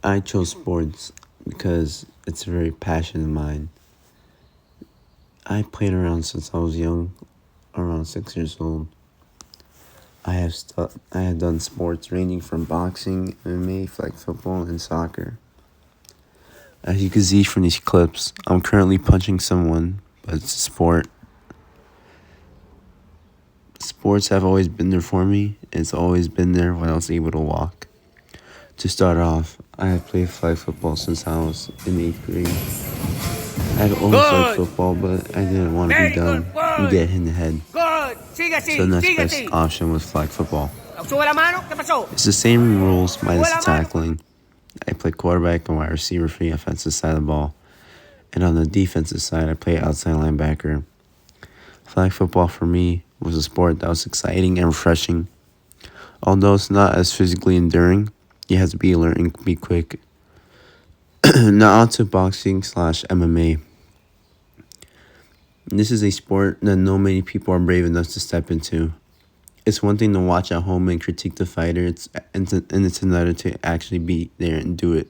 I chose sports because it's a very passion of mine. I played around since I was young, around 6 years old. I have done sports ranging from boxing, MMA, flag football, and soccer. As you can see from these clips, I'm currently punching someone, but it's a sport. Sports have always been there for me. It's always been there when I was able to walk. To start off, I have played flag football since I was in 8th grade. I'd always liked football, but I didn't want to be dumb and get hit in the head. So the next best option was flag football. It's the same rules minus the tackling. I play quarterback and wide receiver for the offensive side of the ball. And on the defensive side, I play outside linebacker. Flag football for me was a sport that was exciting and refreshing. Although it's not as physically enduring, you have to be alert and be quick. Now on to boxing/MMA. This is a sport that not many people are brave enough to step into. It's one thing to watch at home and critique the fighter, and it's another to actually be there and do it.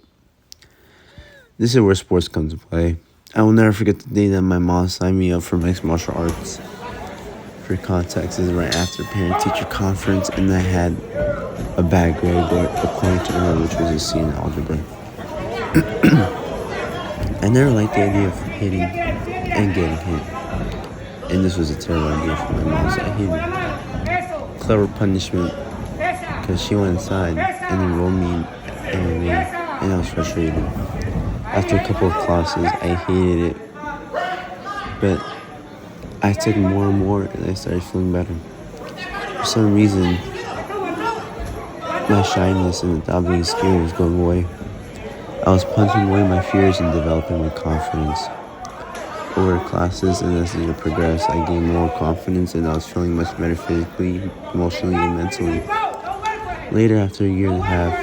This is where sports come to play. I will never forget the day that my mom signed me up for mixed martial arts. For context, this is right after parent-teacher conference, and I had a bad grade according to her, which was a C in algebra. I never liked the idea of hitting and getting hit. And this was a terrible idea for my mom, so I hated it. Clever punishment, because she went inside and enrolled me in MMA, and I was frustrated. After a couple of classes, I hated it. But I took more and more, and I started feeling better. For some reason, my shyness and without being scared was going away. I was punching away my fears and developing my confidence. Over classes and as the year progressed, I gained more confidence and I was feeling much better physically, emotionally, and mentally. Later, after a year and a half,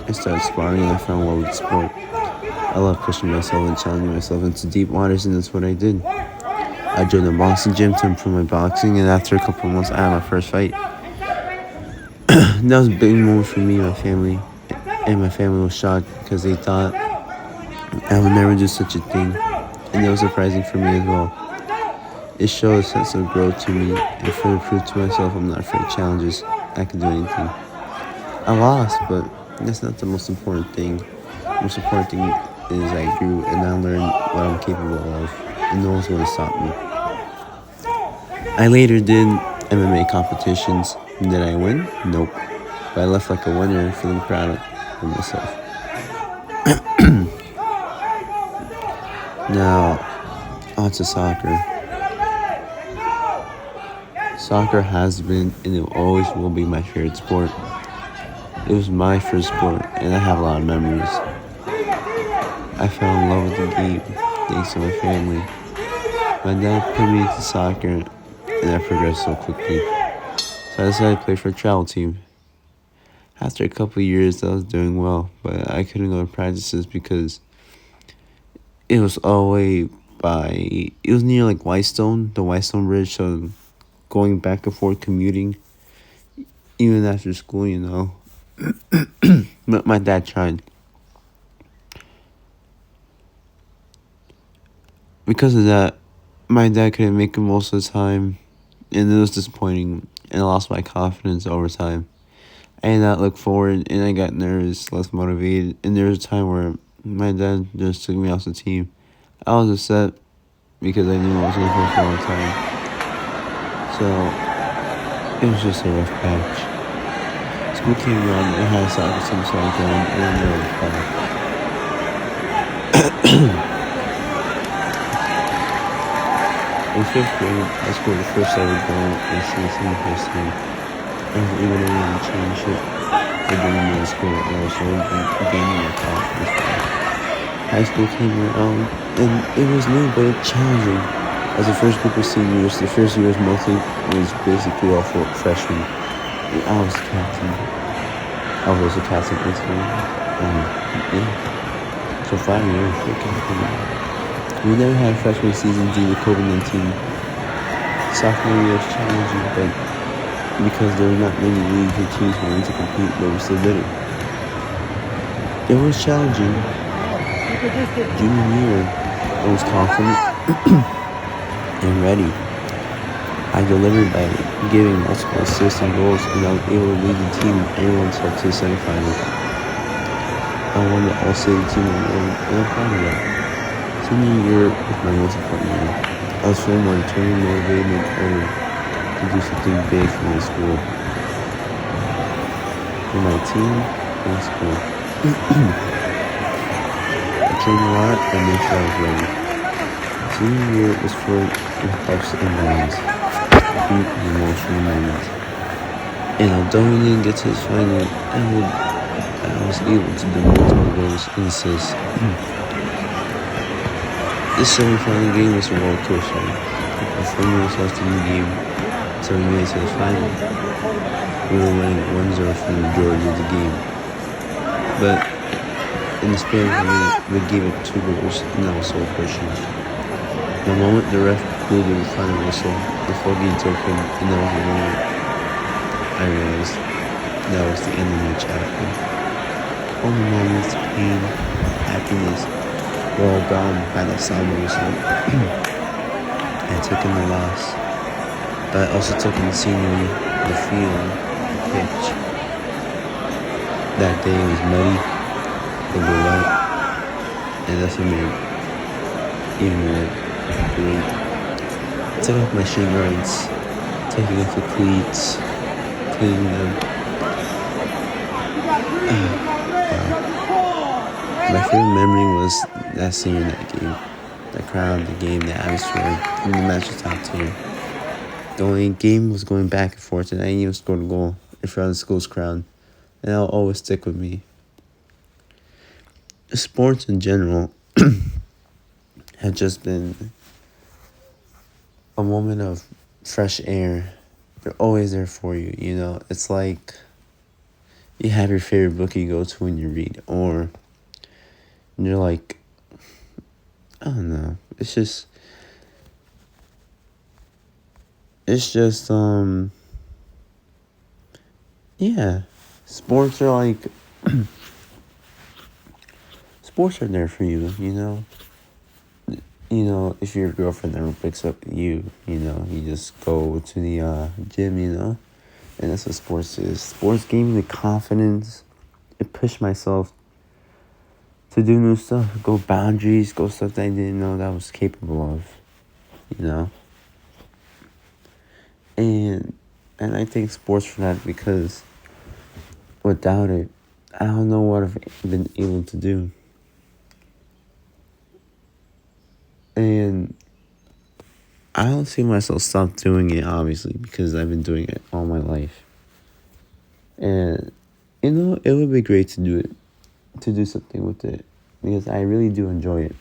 I started sparring and I fell in love with the sport. I love pushing myself and challenging myself into deep waters, and that's what I did. I joined a boxing gym to improve my boxing, and after a couple of months, I had my first fight. That was a big moment for me and my family. And my family was shocked because they thought I would never do such a thing. And that was surprising for me as well. It showed a sense of growth to me and further proved to myself I'm not afraid of challenges. I can do anything. I lost, but that's not the most important thing. The most important thing is I grew and I learned what I'm capable of, and no one's going to stop me. I later did MMA competitions. Did I win? Nope. But I left like a winner, feeling proud of myself. Now, on to soccer. Soccer has been and it always will be my favorite sport. It was my first sport, and I have a lot of memories. I fell in love with the game thanks to my family. My dad put me into soccer, and I progressed so quickly. So I decided to play for a travel team. After a couple of years, I was doing well, but I couldn't go to practices because it was it was near like Whitestone, the Whitestone Bridge, so going back and forth commuting, even after school, you know. But my dad tried. Because of that, my dad couldn't make it most of the time, and it was disappointing, and I lost my confidence over time. I did not look forward, and I got nervous, less motivated, and there was a time where my dad just took me off the team. I was upset because I knew I was going to play for a long time. So, it was just a rough patch. School came around, I had a soccer team, so I joined, and I never looked back. In 5th grade, I scored the first ever goal in senior high school. I was able to win the championship for junior middle school, and I was really gaining my confidence. High school came around, and it was new but challenging. As the first group of seniors, the first year was basically all for freshmen. And I was captain. I was also captain this game. So 5 years, we're captain. We never had a freshman season due to COVID-19. Sophomore year was challenging, but because there were not many leagues or teams wanting to compete, but we still did it. It was challenging. Junior year, I was confident and ready. I delivered by giving multiple assists and goals, and I was able to lead the team until to the semifinals. I won the All-City Team award, and I'm proud of that. Senior year was my most important year. I was feeling more determined, motivated, and excited to do something big for my school, for my team, and school. I trained a lot and made sure I was ready. Senior year was full of ups and downs, deep emotional moments. And although we didn't get to the final, I was able to do multiple goals and assists. This semi-final game was a roller coaster. From ourselves to the game until we made it to the final. We were winning 1-0 for the majority of the game. But in the span of a minute, we gave up 2 goals, and that was so frustrating. The moment the ref blew the final whistle, the floodgates opened, and that was the moment I realized that was the end of my chapter. All the moments, pain, happiness were all gone by that sound whistle. I took in the loss, but I also took in the scenery, the field, the pitch. That day was muddy, it was wet, and that's what made it even more great. I took off my shin guards, taking off the cleats, cleaning them. My favorite memory was that scene in that game. The crowd, the game, the atmosphere, and the match was top tier. The only game was going back and forth, and I didn't even score a goal in front of the school's crowd. And that'll always stick with me. Sports in general had just been a moment of fresh air. They're always there for you, you know. It's like you have your favorite book you go to when you read, or you're like, I don't know. It's just yeah. Sports are like sports are there for you, you know. You know, if your girlfriend never picks up you, you know, you just go to the gym, you know. And that's what sports is. Sports gave me the confidence. It pushed myself to do new stuff, go boundaries, go stuff that I didn't know that I was capable of, you know. And I take sports for that because without it, I don't know what I've been able to do. And I don't see myself stop doing it, obviously, because I've been doing it all my life. And, you know, it would be great to do it, to do something with it, because I really do enjoy it.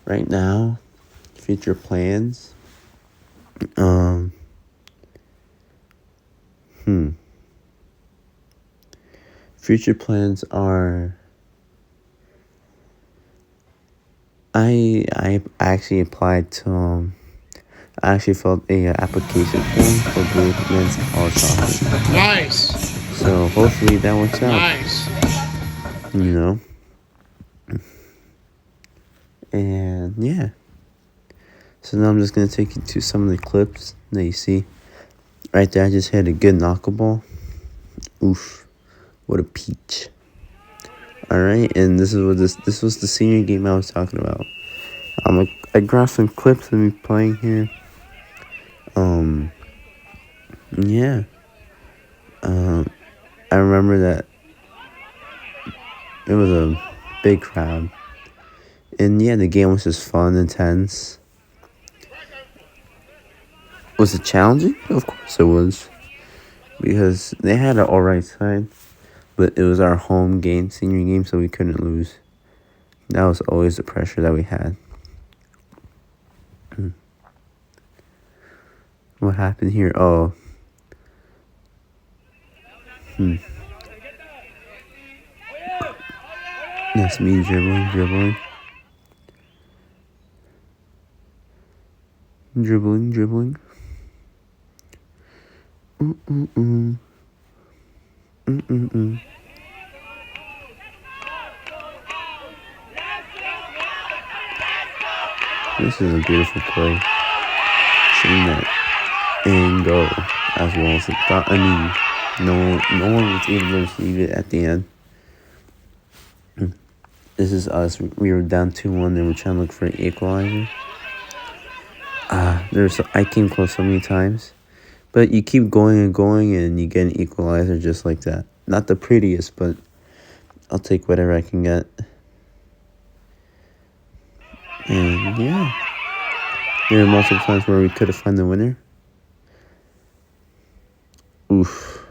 Right now, future plans, future plans are, I actually applied to, I actually filled a application form for Blue Men's College Soccer. Nice. So hopefully that works out. Nice. You know? And yeah. So now I'm just going to take you to some of the clips that you see. Right there, I just had a good knuckleball. Oof. What a peach. Alright, and this was the senior game I was talking about. I grabbed some clips of me playing here. Yeah. I remember that it was a big crowd. And yeah, the game was just fun, intense. Was it challenging? Of course it was. Because they had an alright side. But it was our home game, senior game, so we couldn't lose. That was always the pressure that we had. What happened here? Oh. That's me dribbling. Dribbling. Mm-mm-mm. This is a beautiful play. Seeing that and go as well as it thought. I mean, no one was able to receive it at the end. This is us. We were down 2-1 and we're trying to look for an equalizer. I came close so many times. But you keep going and you get an equalizer just like that. Not the prettiest, but I'll take whatever I can get. And yeah. There are multiple times where we could have found the winner. Oof.